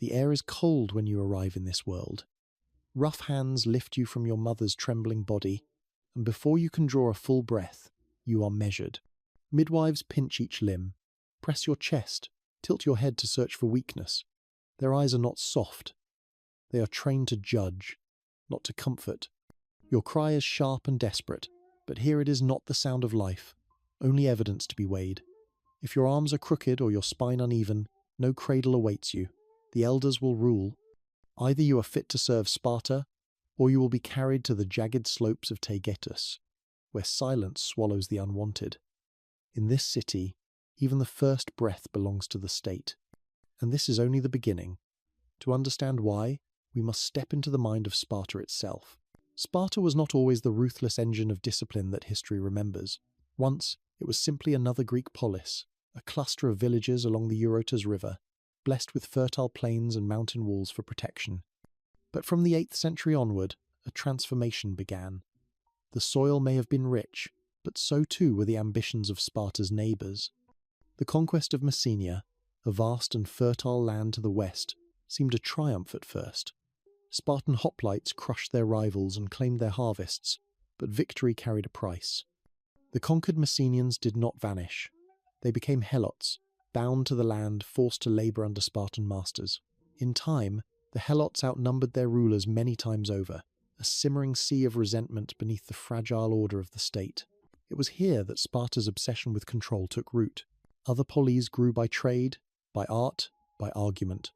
The air is cold when you arrive in this world. Rough hands lift you from your mother's trembling body, and before you can draw a full breath, you are measured. Midwives pinch each limb, press your chest, tilt your head to search for weakness. Their eyes are not soft. They are trained to judge, not to comfort. Your cry is sharp and desperate, but here it is not the sound of life, only evidence to be weighed. If your arms are crooked or your spine uneven, no cradle awaits you. The elders will rule. Either you are fit to serve Sparta, or you will be carried to the jagged slopes of Taygetus, where silence swallows the unwanted. In this city, even the first breath belongs to the state. And this is only the beginning. To understand why, we must step into the mind of Sparta itself. Sparta was not always the ruthless engine of discipline that history remembers. Once, it was simply another Greek polis, a cluster of villages along the Eurotas River, blessed with fertile plains and mountain walls for protection. But from the 8th century onward, a transformation began. The soil may have been rich, but so too were the ambitions of Sparta's neighbours. The conquest of Messenia, a vast and fertile land to the west, seemed a triumph at first. Spartan hoplites crushed their rivals and claimed their harvests, but victory carried a price. The conquered Messenians did not vanish. They became helots, bound to the land, forced to labour under Spartan masters. In time, the helots outnumbered their rulers many times over, a simmering sea of resentment beneath the fragile order of the state. It was here that Sparta's obsession with control took root. Other polis grew by trade, by art, by argument.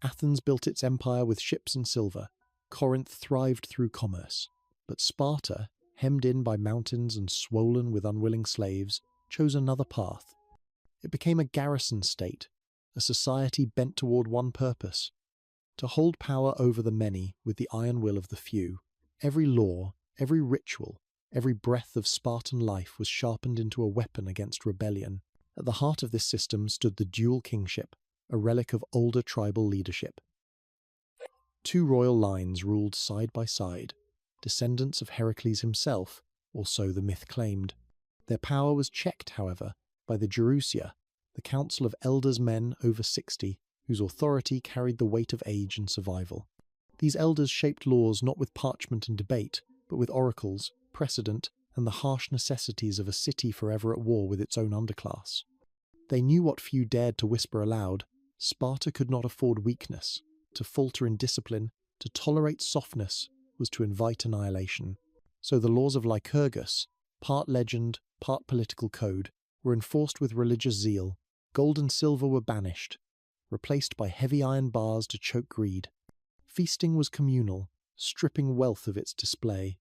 Athens built its empire with ships and silver. Corinth thrived through commerce. But Sparta, hemmed in by mountains and swollen with unwilling slaves, chose another path. It became a garrison state, a society bent toward one purpose: to hold power over the many with the iron will of the few. Every law, every ritual, every breath of Spartan life was sharpened into a weapon against rebellion. At the heart of this system stood the dual kingship, a relic of older tribal leadership. Two royal lines ruled side by side, descendants of Heracles himself, or so the myth claimed. Their power was checked, however, by the Gerousia, the council of elders men over 60, whose authority carried the weight of age and survival. These elders shaped laws not with parchment and debate, but with oracles, precedent, and the harsh necessities of a city forever at war with its own underclass. They knew what few dared to whisper aloud: Sparta could not afford weakness. To falter in discipline, to tolerate softness, was to invite annihilation. So the laws of Lycurgus, part legend, part political code, were enforced with religious zeal. Gold and silver were banished, replaced by heavy iron bars to choke greed. Feasting was communal, stripping wealth of its display.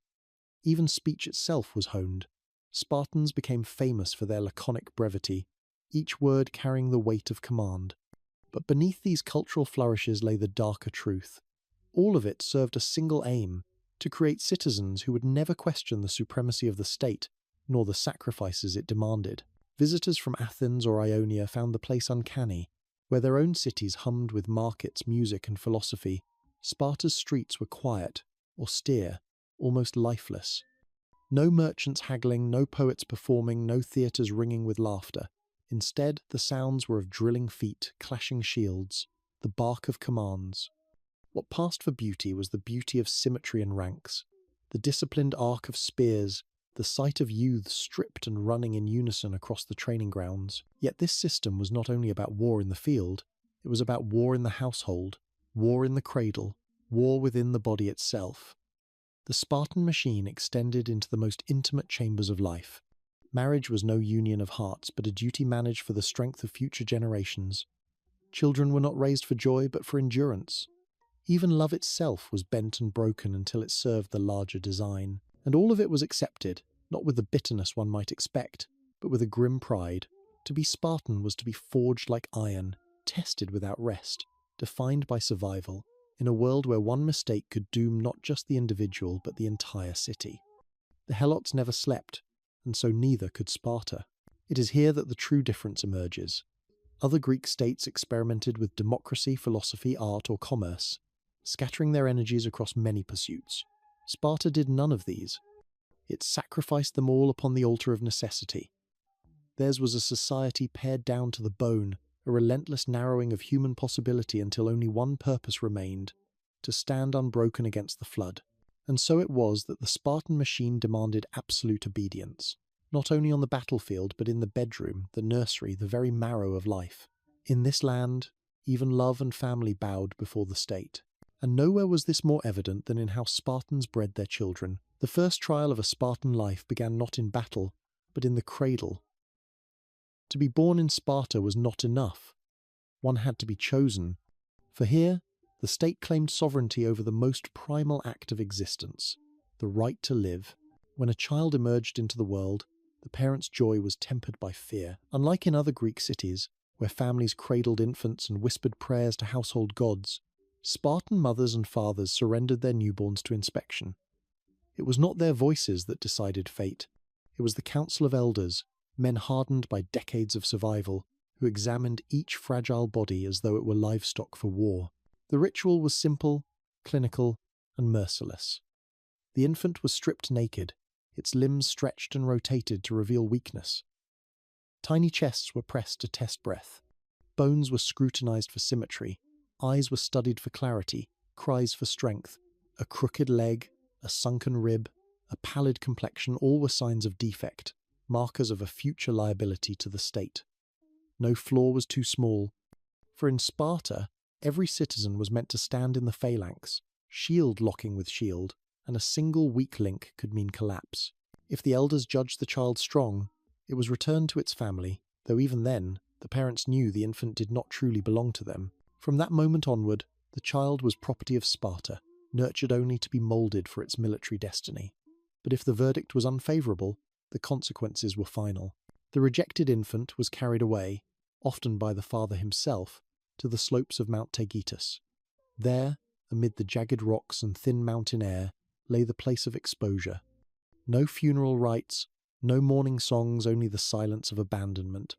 Even speech itself was honed. Spartans became famous for their laconic brevity, each word carrying the weight of command. But beneath these cultural flourishes lay the darker truth. All of it served a single aim: to create citizens who would never question the supremacy of the state, nor the sacrifices it demanded. Visitors from Athens or Ionia found the place uncanny. Where their own cities hummed with markets, music, and philosophy, Sparta's streets were quiet, austere, almost lifeless. No merchants haggling, no poets performing, no theatres ringing with laughter. Instead, the sounds were of drilling feet, clashing shields, the bark of commands. What passed for beauty was the beauty of symmetry and ranks, the disciplined arc of spears, the sight of youths stripped and running in unison across the training grounds. Yet this system was not only about war in the field, it was about war in the household, war in the cradle, war within the body itself. The Spartan machine extended into the most intimate chambers of life. Marriage was no union of hearts, but a duty managed for the strength of future generations. Children were not raised for joy, but for endurance. Even love itself was bent and broken until it served the larger design. And all of it was accepted, not with the bitterness one might expect, but with a grim pride. To be Spartan was to be forged like iron, tested without rest, defined by survival, in a world where one mistake could doom not just the individual, but the entire city. The Helots never slept, and so neither could Sparta. It is here that the true difference emerges. Other Greek states experimented with democracy, philosophy, art, or commerce, scattering their energies across many pursuits. Sparta did none of these. It sacrificed them all upon the altar of necessity. Theirs was a society pared down to the bone, a relentless narrowing of human possibility until only one purpose remained: to stand unbroken against the flood. And so it was that the Spartan machine demanded absolute obedience, not only on the battlefield but in the bedroom, the nursery, the very marrow of life. In this land, even love and family bowed before the state. And nowhere was this more evident than in how Spartans bred their children. The first trial of a Spartan life began not in battle, but in the cradle. To be born in Sparta was not enough. One had to be chosen, for here, the state claimed sovereignty over the most primal act of existence, the right to live. When a child emerged into the world, the parents' joy was tempered by fear. Unlike in other Greek cities, where families cradled infants and whispered prayers to household gods, Spartan mothers and fathers surrendered their newborns to inspection. It was not their voices that decided fate. It was the council of elders, men hardened by decades of survival, who examined each fragile body as though it were livestock for war. The ritual was simple, clinical, and merciless. The infant was stripped naked, its limbs stretched and rotated to reveal weakness. Tiny chests were pressed to test breath. Bones were scrutinized for symmetry. Eyes were studied for clarity, cries for strength. A crooked leg, a sunken rib, a pallid complexion, all were signs of defect, markers of a future liability to the state. No flaw was too small, for in Sparta, every citizen was meant to stand in the phalanx, shield locking with shield, and a single weak link could mean collapse. If the elders judged the child strong, it was returned to its family, though even then, the parents knew the infant did not truly belong to them. From that moment onward, the child was property of Sparta, nurtured only to be moulded for its military destiny. But if the verdict was unfavourable, the consequences were final. The rejected infant was carried away, often by the father himself, to the slopes of Mount Taygetus. There, amid the jagged rocks and thin mountain air, lay the place of exposure. No funeral rites, no mourning songs, only the silence of abandonment.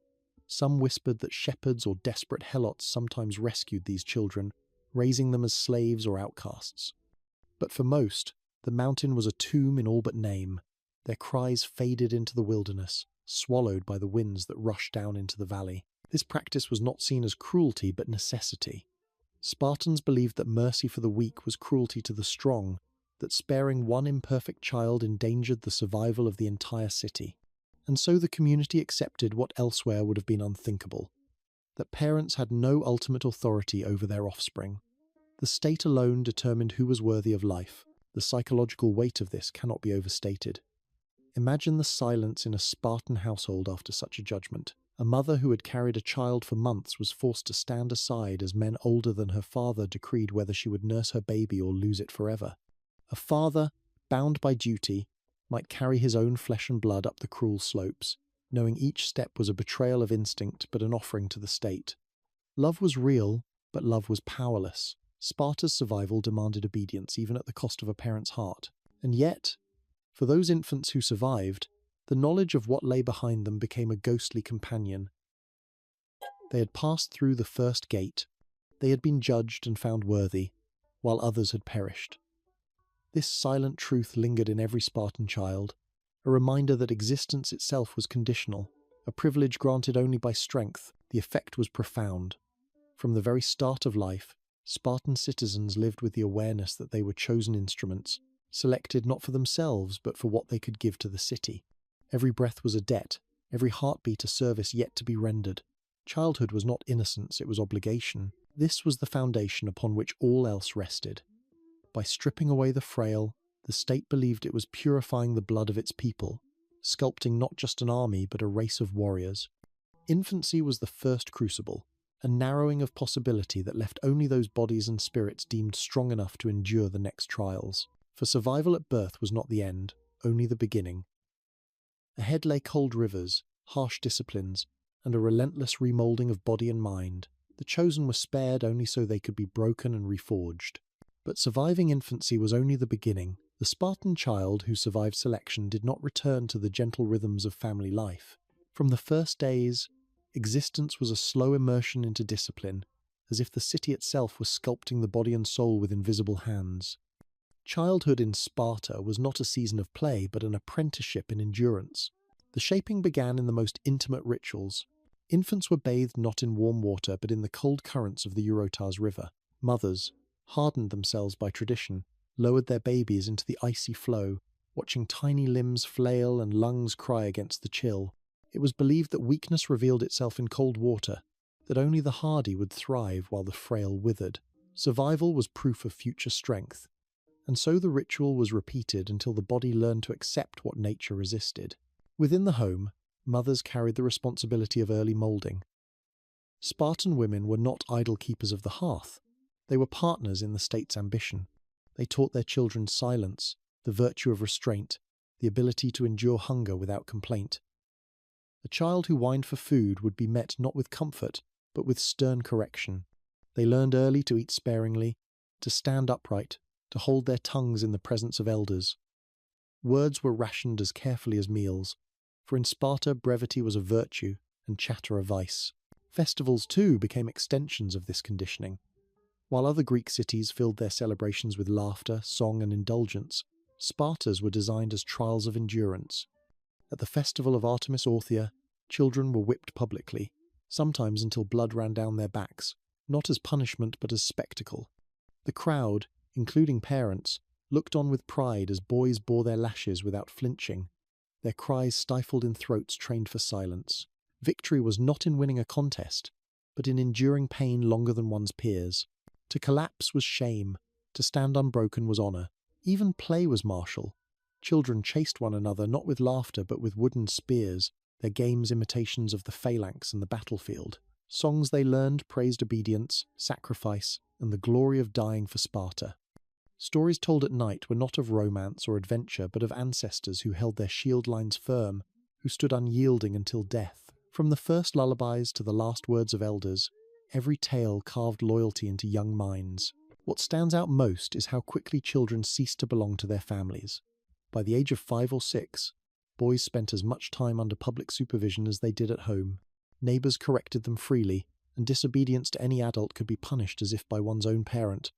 Some whispered that shepherds or desperate helots sometimes rescued these children, raising them as slaves or outcasts. But for most, the mountain was a tomb in all but name. Their cries faded into the wilderness, swallowed by the winds that rushed down into the valley. This practice was not seen as cruelty but necessity. Spartans believed that mercy for the weak was cruelty to the strong, that sparing one imperfect child endangered the survival of the entire city. And so the community accepted what elsewhere would have been unthinkable, that parents had no ultimate authority over their offspring. The state alone determined who was worthy of life. The psychological weight of this cannot be overstated. Imagine the silence in a Spartan household after such a judgment. A mother who had carried a child for months was forced to stand aside as men older than her father decreed whether she would nurse her baby or lose it forever. A father, bound by duty, might carry his own flesh and blood up the cruel slopes, knowing each step was a betrayal of instinct but an offering to the state. Love was real, but love was powerless. Sparta's survival demanded obedience even at the cost of a parent's heart. And yet, for those infants who survived, the knowledge of what lay behind them became a ghostly companion. They had passed through the first gate. They had been judged and found worthy, while others had perished. This silent truth lingered in every Spartan child, a reminder that existence itself was conditional, a privilege granted only by strength. The effect was profound. From the very start of life, Spartan citizens lived with the awareness that they were chosen instruments, selected not for themselves but for what they could give to the city. Every breath was a debt, every heartbeat a service yet to be rendered. Childhood was not innocence, it was obligation. This was the foundation upon which all else rested. By stripping away the frail, the state believed it was purifying the blood of its people, sculpting not just an army but a race of warriors. Infancy was the first crucible, a narrowing of possibility that left only those bodies and spirits deemed strong enough to endure the next trials. For survival at birth was not the end, only the beginning. Ahead lay cold rivers, harsh disciplines, and a relentless remoulding of body and mind. The chosen were spared only so they could be broken and reforged. But surviving infancy was only the beginning. The Spartan child who survived selection did not return to the gentle rhythms of family life. From the first days, existence was a slow immersion into discipline, as if the city itself was sculpting the body and soul with invisible hands. Childhood in Sparta was not a season of play, but an apprenticeship in endurance. The shaping began in the most intimate rituals. Infants were bathed not in warm water but in the cold currents of the Eurotas River. Mothers, hardened themselves by tradition, lowered their babies into the icy flow, watching tiny limbs flail and lungs cry against the chill. It was believed that weakness revealed itself in cold water, that only the hardy would thrive while the frail withered. Survival was proof of future strength, and so the ritual was repeated until the body learned to accept what nature resisted. Within the home, mothers carried the responsibility of early moulding. Spartan women were not idle keepers of the hearth. They were partners in the state's ambition. They taught their children silence, the virtue of restraint, the ability to endure hunger without complaint. A child who whined for food would be met not with comfort, but with stern correction. They learned early to eat sparingly, to stand upright, to hold their tongues in the presence of elders. Words were rationed as carefully as meals, for in Sparta brevity was a virtue and chatter a vice. Festivals, too, became extensions of this conditioning. While other Greek cities filled their celebrations with laughter, song and indulgence, Sparta's were designed as trials of endurance. At the festival of Artemis Orthia, children were whipped publicly, sometimes until blood ran down their backs, not as punishment but as spectacle. The crowd, including parents, looked on with pride as boys bore their lashes without flinching, their cries stifled in throats trained for silence. Victory was not in winning a contest, but in enduring pain longer than one's peers. To collapse was shame, to stand unbroken was honour. Even play was martial. Children chased one another not with laughter but with wooden spears, their games imitations of the phalanx and the battlefield. Songs they learned praised obedience, sacrifice, and the glory of dying for Sparta. Stories told at night were not of romance or adventure but of ancestors who held their shield lines firm, who stood unyielding until death. From the first lullabies to the last words of elders, every tale carved loyalty into young minds. What stands out most is how quickly children ceased to belong to their families. By the age of 5 or 6, boys spent as much time under public supervision as they did at home. Neighbours corrected them freely, and disobedience to any adult could be punished as if by one's own parent.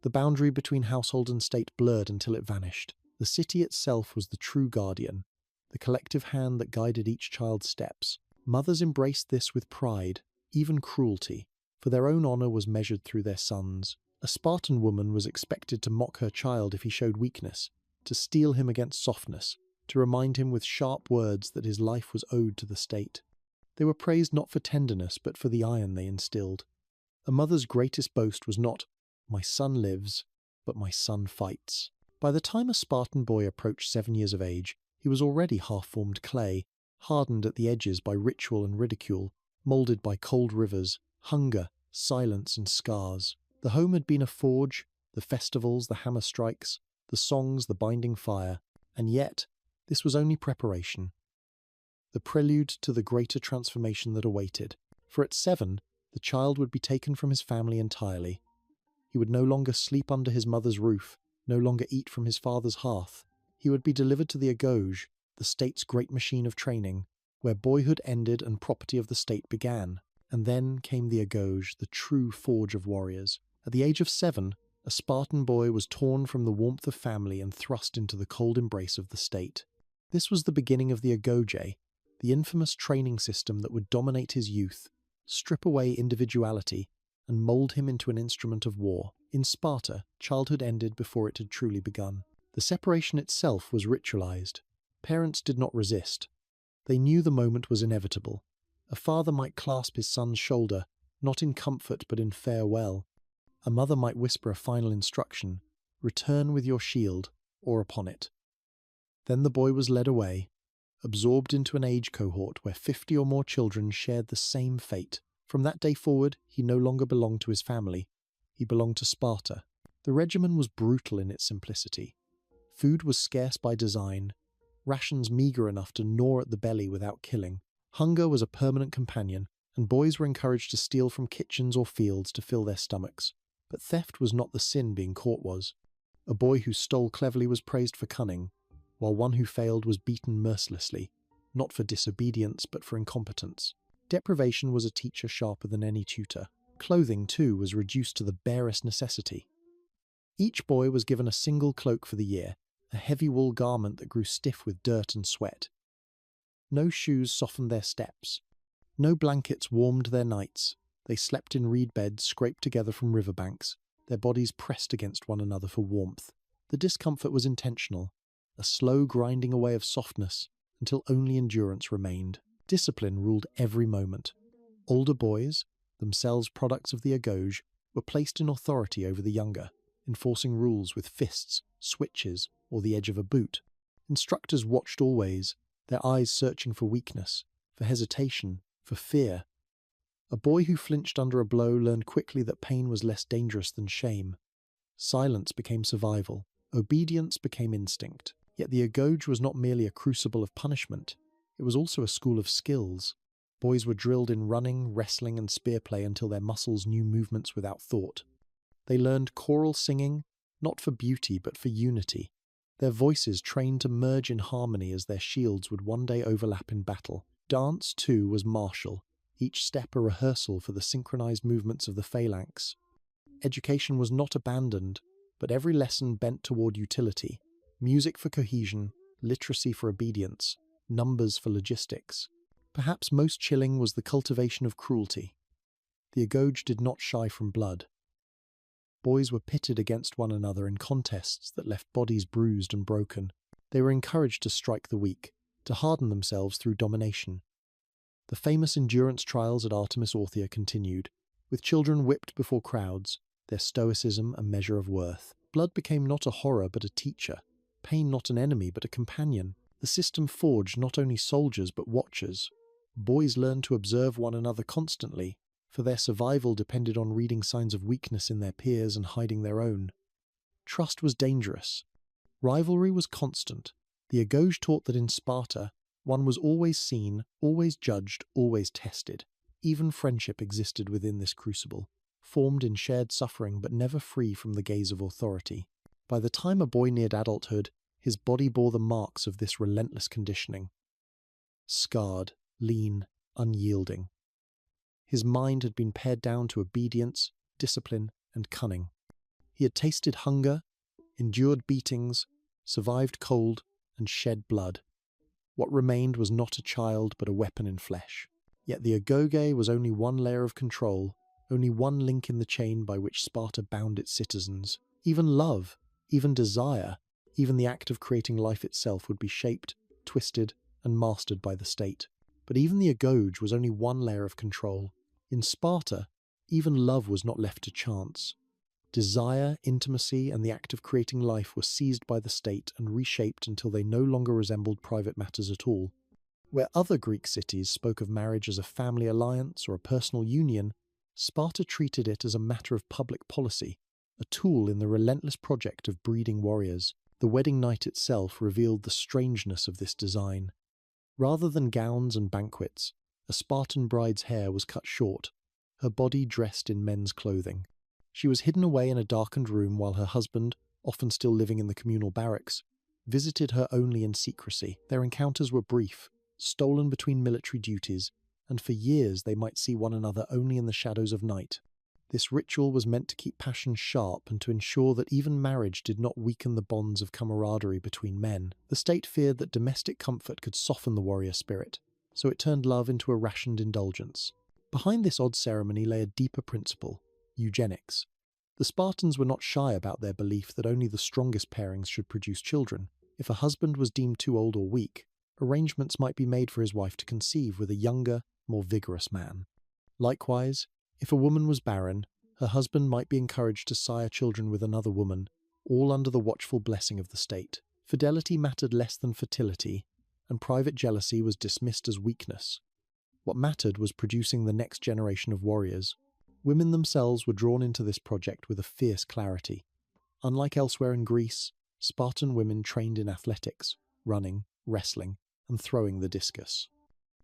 The boundary between household and state blurred until it vanished. The city itself was the true guardian, the collective hand that guided each child's steps. Mothers embraced this with pride, even cruelty, for their own honour was measured through their sons. A Spartan woman was expected to mock her child if he showed weakness, to steel him against softness, to remind him with sharp words that his life was owed to the state. They were praised not for tenderness but for the iron they instilled. A mother's greatest boast was not, "My son lives," but "My son fights." By the time a Spartan boy approached 7 years of age, he was already half-formed clay, hardened at the edges by ritual and ridicule, moulded by cold rivers, hunger, silence and scars. The home had been a forge, the festivals, the hammer strikes, the songs, the binding fire, and yet this was only preparation, the prelude to the greater transformation that awaited. For at 7, the child would be taken from his family entirely. He would no longer sleep under his mother's roof, no longer eat from his father's hearth. He would be delivered to the agoge, the state's great machine of training, where boyhood ended and property of the state began. And then came the agoge, the true forge of warriors. At the age of 7, a Spartan boy was torn from the warmth of family and thrust into the cold embrace of the state. This was the beginning of the agoge, the infamous training system that would dominate his youth, strip away individuality, and mould him into an instrument of war. In Sparta, childhood ended before it had truly begun. The separation itself was ritualized. Parents did not resist. They knew the moment was inevitable. A father might clasp his son's shoulder, not in comfort but in farewell. A mother might whisper a final instruction, "Return with your shield," or upon it. Then the boy was led away, absorbed into an age cohort where 50 or more children shared the same fate. From that day forward, he no longer belonged to his family. He belonged to Sparta. The regimen was brutal in its simplicity. Food was scarce by design, rations meagre enough to gnaw at the belly without killing. Hunger was a permanent companion, and boys were encouraged to steal from kitchens or fields to fill their stomachs. But theft was not the sin being caught was. A boy who stole cleverly was praised for cunning, while one who failed was beaten mercilessly, not for disobedience but for incompetence. Deprivation was a teacher sharper than any tutor. Clothing, too, was reduced to the barest necessity. Each boy was given a single cloak for the year, a heavy wool garment that grew stiff with dirt and sweat. No shoes softened their steps. No blankets warmed their nights. They slept in reed beds scraped together from riverbanks, their bodies pressed against one another for warmth. The discomfort was intentional, a slow grinding away of softness until only endurance remained. Discipline ruled every moment. Older boys, themselves products of the Agoj, were placed in authority over the younger, enforcing rules with fists, switches, or the edge of a boot. Instructors watched always, their eyes searching for weakness, for hesitation, for fear. A boy who flinched under a blow learned quickly that pain was less dangerous than shame. Silence became survival. Obedience became instinct. Yet the Agoj was not merely a crucible of punishment. It was also a school of skills. Boys were drilled in running, wrestling, and spear play until their muscles knew movements without thought. They learned choral singing, not for beauty but for unity. Their voices trained to merge in harmony as their shields would one day overlap in battle. Dance, too, was martial, each step a rehearsal for the synchronized movements of the phalanx. Education was not abandoned, but every lesson bent toward utility. Music for cohesion, literacy for obedience, numbers for logistics. Perhaps most chilling was the cultivation of cruelty. The Agoj did not shy from blood. Boys were pitted against one another in contests that left bodies bruised and broken. They were encouraged to strike the weak, to harden themselves through domination. The famous endurance trials at Artemis Orthia continued, with children whipped before crowds, their stoicism a measure of worth. Blood became not a horror but a teacher, pain not an enemy but a companion. The system forged not only soldiers but watchers. Boys learned to observe one another constantly, for their survival depended on reading signs of weakness in their peers and hiding their own. Trust was dangerous. Rivalry was constant. The Agoj taught that in Sparta, one was always seen, always judged, always tested. Even friendship existed within this crucible, formed in shared suffering but never free from the gaze of authority. By the time a boy neared adulthood, his body bore the marks of this relentless conditioning. Scarred, lean, unyielding. His mind had been pared down to obedience, discipline, and cunning. He had tasted hunger, endured beatings, survived cold, and shed blood. What remained was not a child but a weapon in flesh. Yet the Agoge was only one layer of control, only one link in the chain by which Sparta bound its citizens. Even love, even desire, even the act of creating life itself would be shaped, twisted, and mastered by the state. But even the Agoj was only one layer of control. In Sparta, even love was not left to chance. Desire, intimacy, and the act of creating life were seized by the state and reshaped until they no longer resembled private matters at all. Where other Greek cities spoke of marriage as a family alliance or a personal union, Sparta treated it as a matter of public policy, a tool in the relentless project of breeding warriors. The wedding night itself revealed the strangeness of this design. Rather than gowns and banquets, a Spartan bride's hair was cut short, her body dressed in men's clothing. She was hidden away in a darkened room while her husband, often still living in the communal barracks, visited her only in secrecy. Their encounters were brief, stolen between military duties, and for years they might see one another only in the shadows of night. This ritual was meant to keep passion sharp and to ensure that even marriage did not weaken the bonds of camaraderie between men. The state feared that domestic comfort could soften the warrior spirit, so it turned love into a rationed indulgence. Behind this odd ceremony lay a deeper principle: eugenics. The Spartans were not shy about their belief that only the strongest pairings should produce children. If a husband was deemed too old or weak, arrangements might be made for his wife to conceive with a younger, more vigorous man. Likewise, if a woman was barren, her husband might be encouraged to sire children with another woman, all under the watchful blessing of the state. Fidelity mattered less than fertility, and private jealousy was dismissed as weakness. What mattered was producing the next generation of warriors. Women themselves were drawn into this project with a fierce clarity. Unlike elsewhere in Greece, Spartan women trained in athletics, running, wrestling, and throwing the discus.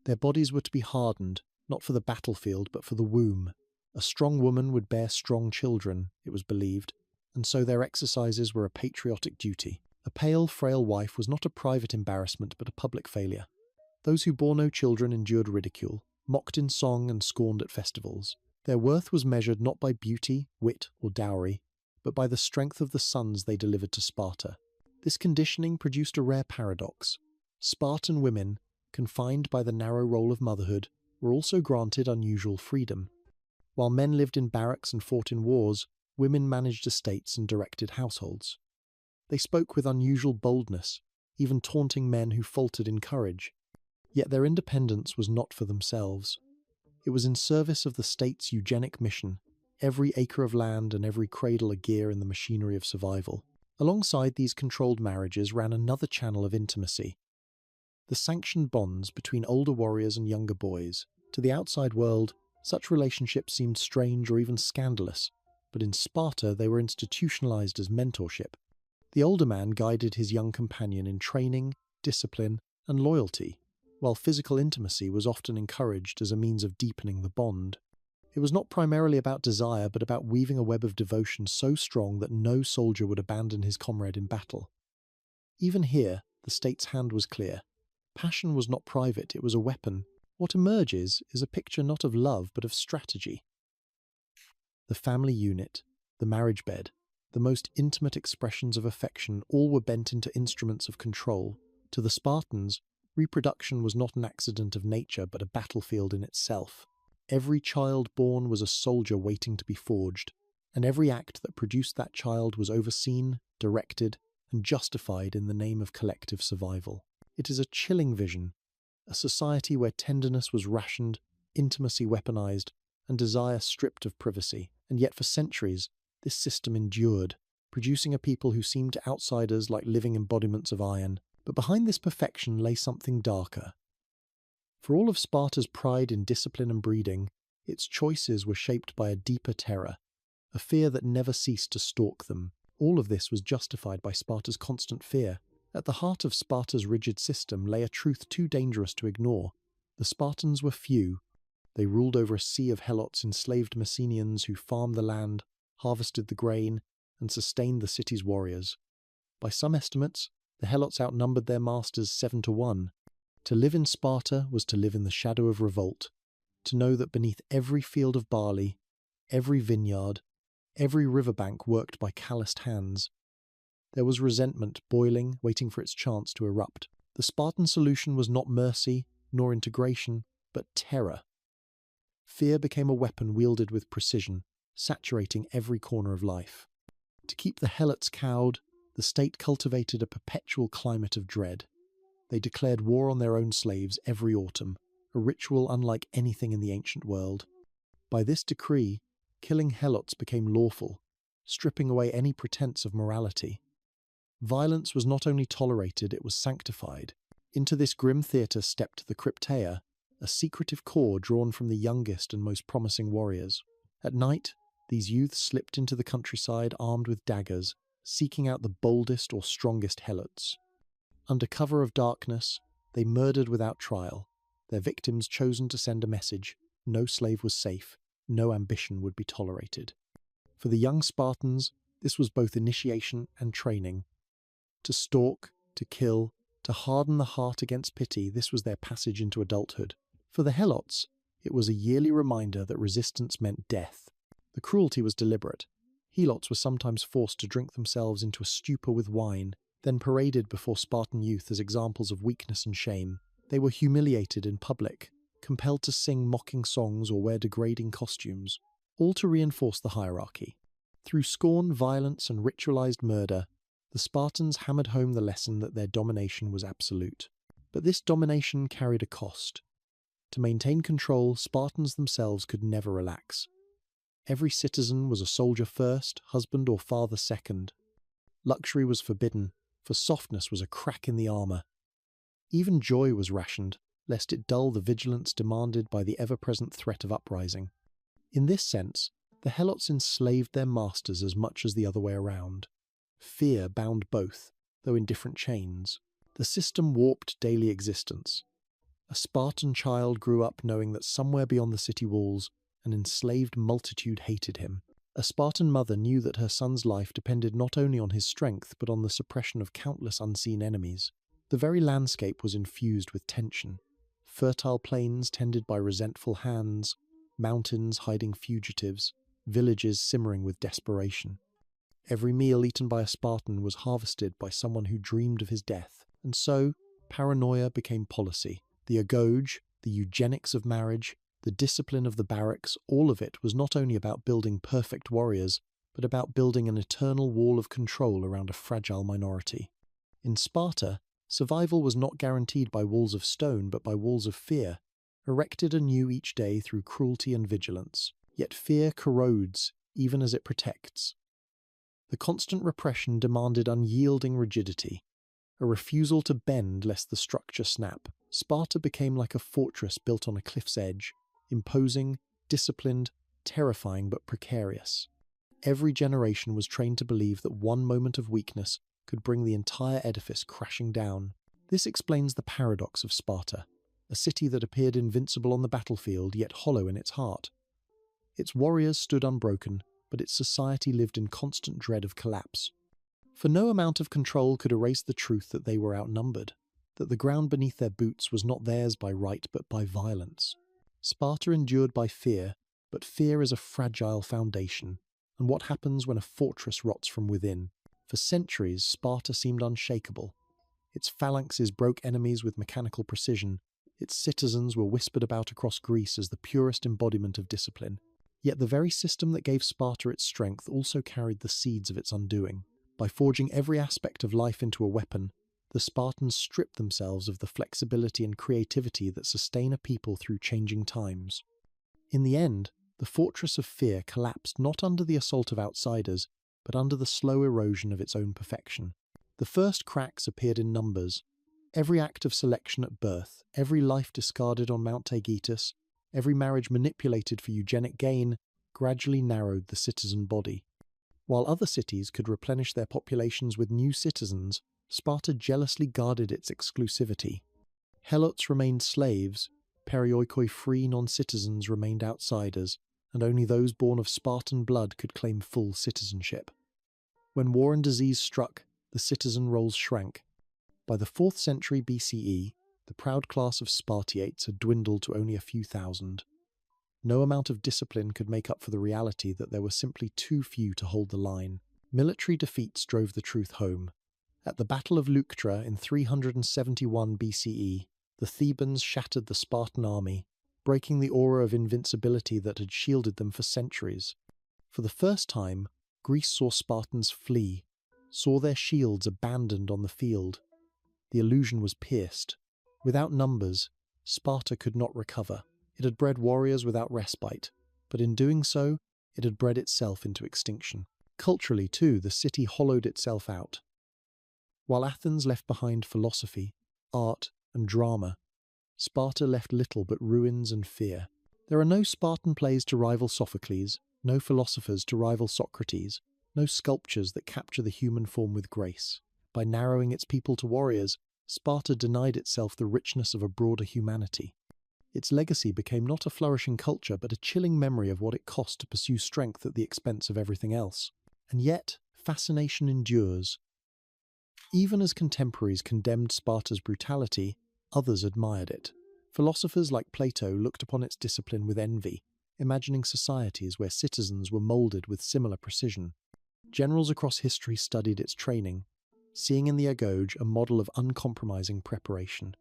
Their bodies were to be hardened, not for the battlefield but for the womb. A strong woman would bear strong children, it was believed, and so their exercises were a patriotic duty. A pale, frail wife was not a private embarrassment but a public failure. Those who bore no children endured ridicule, mocked in song and scorned at festivals. Their worth was measured not by beauty, wit, or dowry, but by the strength of the sons they delivered to Sparta. This conditioning produced a rare paradox. Spartan women, confined by the narrow role of motherhood, were also granted unusual freedom. While men lived in barracks and fought in wars, women managed estates and directed households. They spoke with unusual boldness, even taunting men who faltered in courage. Yet their independence was not for themselves. It was in service of the state's eugenic mission, every acre of land and every cradle a gear in the machinery of survival. Alongside these controlled marriages ran another channel of intimacy: the sanctioned bonds between older warriors and younger boys. To the outside world, such relationships seemed strange or even scandalous, but in Sparta they were institutionalized as mentorship. The older man guided his young companion in training, discipline, and loyalty, while physical intimacy was often encouraged as a means of deepening the bond. It was not primarily about desire, but about weaving a web of devotion so strong that no soldier would abandon his comrade in battle. Even here, the state's hand was clear. Passion was not private, it was a weapon. What emerges is a picture not of love, but of strategy. The family unit, the marriage bed, the most intimate expressions of affection, all were bent into instruments of control. To the Spartans, reproduction was not an accident of nature, but a battlefield in itself. Every child born was a soldier waiting to be forged, and every act that produced that child was overseen, directed, and justified in the name of collective survival. It is a chilling vision, a society where tenderness was rationed, intimacy weaponized, and desire stripped of privacy. And yet for centuries, this system endured, producing a people who seemed to outsiders like living embodiments of iron. But behind this perfection lay something darker. For all of Sparta's pride in discipline and breeding, its choices were shaped by a deeper terror, a fear that never ceased to stalk them. All of this was justified by Sparta's constant fear. At the heart of Sparta's rigid system lay a truth too dangerous to ignore. The Spartans were few. They ruled over a sea of helots, enslaved Messenians who farmed the land, harvested the grain, and sustained the city's warriors. By some estimates, the helots outnumbered their masters 7-1. To live in Sparta was to live in the shadow of revolt, to know that beneath every field of barley, every vineyard, every riverbank worked by calloused hands, there was resentment boiling, waiting for its chance to erupt. The Spartan solution was not mercy, nor integration, but terror. Fear became a weapon wielded with precision, saturating every corner of life. To keep the helots cowed, the state cultivated a perpetual climate of dread. They declared war on their own slaves every autumn, a ritual unlike anything in the ancient world. By this decree, killing helots became lawful, stripping away any pretense of morality. Violence was not only tolerated, it was sanctified. Into this grim theatre stepped the Crypteia, a secretive corps drawn from the youngest and most promising warriors. At night, these youths slipped into the countryside armed with daggers, seeking out the boldest or strongest helots. Under cover of darkness, they murdered without trial, their victims chosen to send a message: no slave was safe, no ambition would be tolerated. For the young Spartans, this was both initiation and training. To stalk, to kill, to harden the heart against pity, this was their passage into adulthood. For the helots, it was a yearly reminder that resistance meant death. The cruelty was deliberate. Helots were sometimes forced to drink themselves into a stupor with wine, then paraded before Spartan youth as examples of weakness and shame. They were humiliated in public, compelled to sing mocking songs or wear degrading costumes, all to reinforce the hierarchy. Through scorn, violence, and ritualized murder, the Spartans hammered home the lesson that their domination was absolute. But this domination carried a cost. To maintain control, Spartans themselves could never relax. Every citizen was a soldier first, husband or father second. Luxury was forbidden, for softness was a crack in the armour. Even joy was rationed, lest it dull the vigilance demanded by the ever-present threat of uprising. In this sense, the helots enslaved their masters as much as the other way around. Fear bound both, though in different chains. The system warped daily existence. A Spartan child grew up knowing that somewhere beyond the city walls, an enslaved multitude hated him. A Spartan mother knew that her son's life depended not only on his strength, but on the suppression of countless unseen enemies. The very landscape was infused with tension. Fertile plains tended by resentful hands, mountains hiding fugitives, villages simmering with desperation. Every meal eaten by a Spartan was harvested by someone who dreamed of his death, and so paranoia became policy. The agoge, the eugenics of marriage, the discipline of the barracks, all of it was not only about building perfect warriors, but about building an eternal wall of control around a fragile minority. In Sparta, survival was not guaranteed by walls of stone but by walls of fear, erected anew each day through cruelty and vigilance. Yet fear corrodes even as it protects. The constant repression demanded unyielding rigidity, a refusal to bend lest the structure snap. Sparta became like a fortress built on a cliff's edge, imposing, disciplined, terrifying but precarious. Every generation was trained to believe that one moment of weakness could bring the entire edifice crashing down. This explains the paradox of Sparta, a city that appeared invincible on the battlefield yet hollow in its heart. Its warriors stood unbroken, but its society lived in constant dread of collapse. For no amount of control could erase the truth that they were outnumbered, that the ground beneath their boots was not theirs by right but by violence. Sparta endured by fear, but fear is a fragile foundation, and what happens when a fortress rots from within? For centuries, Sparta seemed unshakable. Its phalanxes broke enemies with mechanical precision. Its citizens were whispered about across Greece as the purest embodiment of discipline. Yet the very system that gave Sparta its strength also carried the seeds of its undoing. By forging every aspect of life into a weapon, the Spartans stripped themselves of the flexibility and creativity that sustain a people through changing times. In the end, the fortress of fear collapsed not under the assault of outsiders, but under the slow erosion of its own perfection. The first cracks appeared in numbers. Every act of selection at birth, every life discarded on Mount Taygetus, every marriage manipulated for eugenic gain, gradually narrowed the citizen body. While other cities could replenish their populations with new citizens, Sparta jealously guarded its exclusivity. Helots remained slaves, perioikoi free non-citizens remained outsiders, and only those born of Spartan blood could claim full citizenship. When war and disease struck, the citizen rolls shrank. By the 4th century BCE, the proud class of Spartiates had dwindled to only a few thousand. No amount of discipline could make up for the reality that there were simply too few to hold the line. Military defeats drove the truth home. At the Battle of Leuctra in 371 BCE, the Thebans shattered the Spartan army, breaking the aura of invincibility that had shielded them for centuries. For the first time, Greece saw Spartans flee, saw their shields abandoned on the field. The illusion was pierced. Without numbers, Sparta could not recover. It had bred warriors without respite, but in doing so, it had bred itself into extinction. Culturally, too, the city hollowed itself out. While Athens left behind philosophy, art, and drama, Sparta left little but ruins and fear. There are no Spartan plays to rival Sophocles, no philosophers to rival Socrates, no sculptures that capture the human form with grace. By narrowing its people to warriors, Sparta denied itself the richness of a broader humanity. Its legacy became not a flourishing culture but a chilling memory of what it cost to pursue strength at the expense of everything else. And yet, fascination endures. Even as contemporaries condemned Sparta's brutality, others admired it. Philosophers like Plato looked upon its discipline with envy, imagining societies where citizens were moulded with similar precision. Generals across history studied its training, seeing in the agoge a model of uncompromising preparation.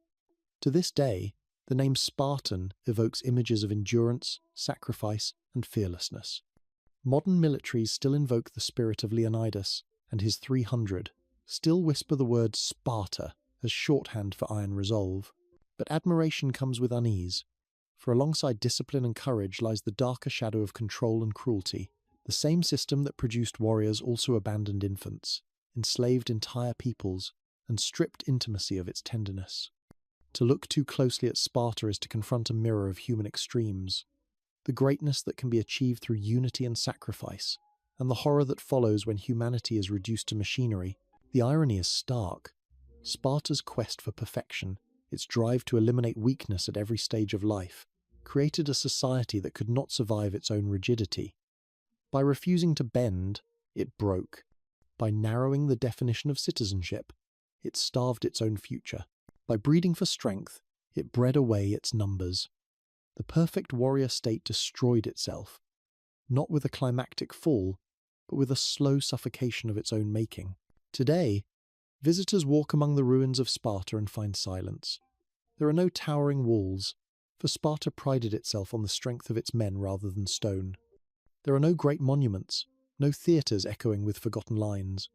To this day, the name Spartan evokes images of endurance, sacrifice, and fearlessness. Modern militaries still invoke the spirit of Leonidas and his 300, still whisper the word Sparta as shorthand for iron resolve. But admiration comes with unease, for alongside discipline and courage lies the darker shadow of control and cruelty. The same system that produced warriors also abandoned infants, enslaved entire peoples, and stripped intimacy of its tenderness. To look too closely at Sparta is to confront a mirror of human extremes, the greatness that can be achieved through unity and sacrifice, and the horror that follows when humanity is reduced to machinery. The irony is stark. Sparta's quest for perfection, its drive to eliminate weakness at every stage of life, created a society that could not survive its own rigidity. By refusing to bend, it broke. By narrowing the definition of citizenship, it starved its own future. By breeding for strength, it bred away its numbers. The perfect warrior state destroyed itself, not with a climactic fall, but with a slow suffocation of its own making. Today, visitors walk among the ruins of Sparta and find silence. There are no towering walls, for Sparta prided itself on the strength of its men rather than stone. There are no great monuments, no theatres echoing with forgotten lines.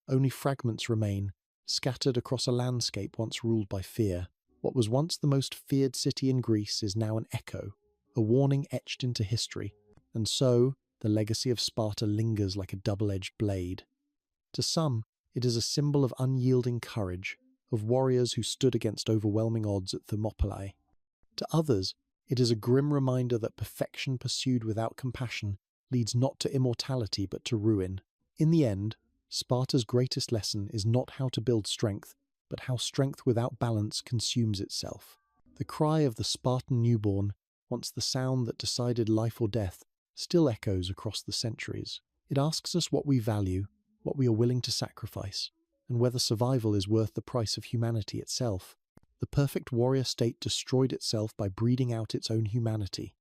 Only fragments remain, scattered across a landscape once ruled by fear. What was once the most feared city in Greece is now an echo, a warning etched into history, and so the legacy of Sparta lingers like a double-edged blade. To some, it is a symbol of unyielding courage, of warriors who stood against overwhelming odds at Thermopylae. To others, it is a grim reminder that perfection pursued without compassion leads not to immortality but to ruin. In the end, Sparta's greatest lesson is not how to build strength, but how strength without balance consumes itself. The cry of the Spartan newborn, once the sound that decided life or death, still echoes across the centuries. It asks us what we value, what we are willing to sacrifice, and whether survival is worth the price of humanity itself. The perfect warrior state destroyed itself by breeding out its own humanity.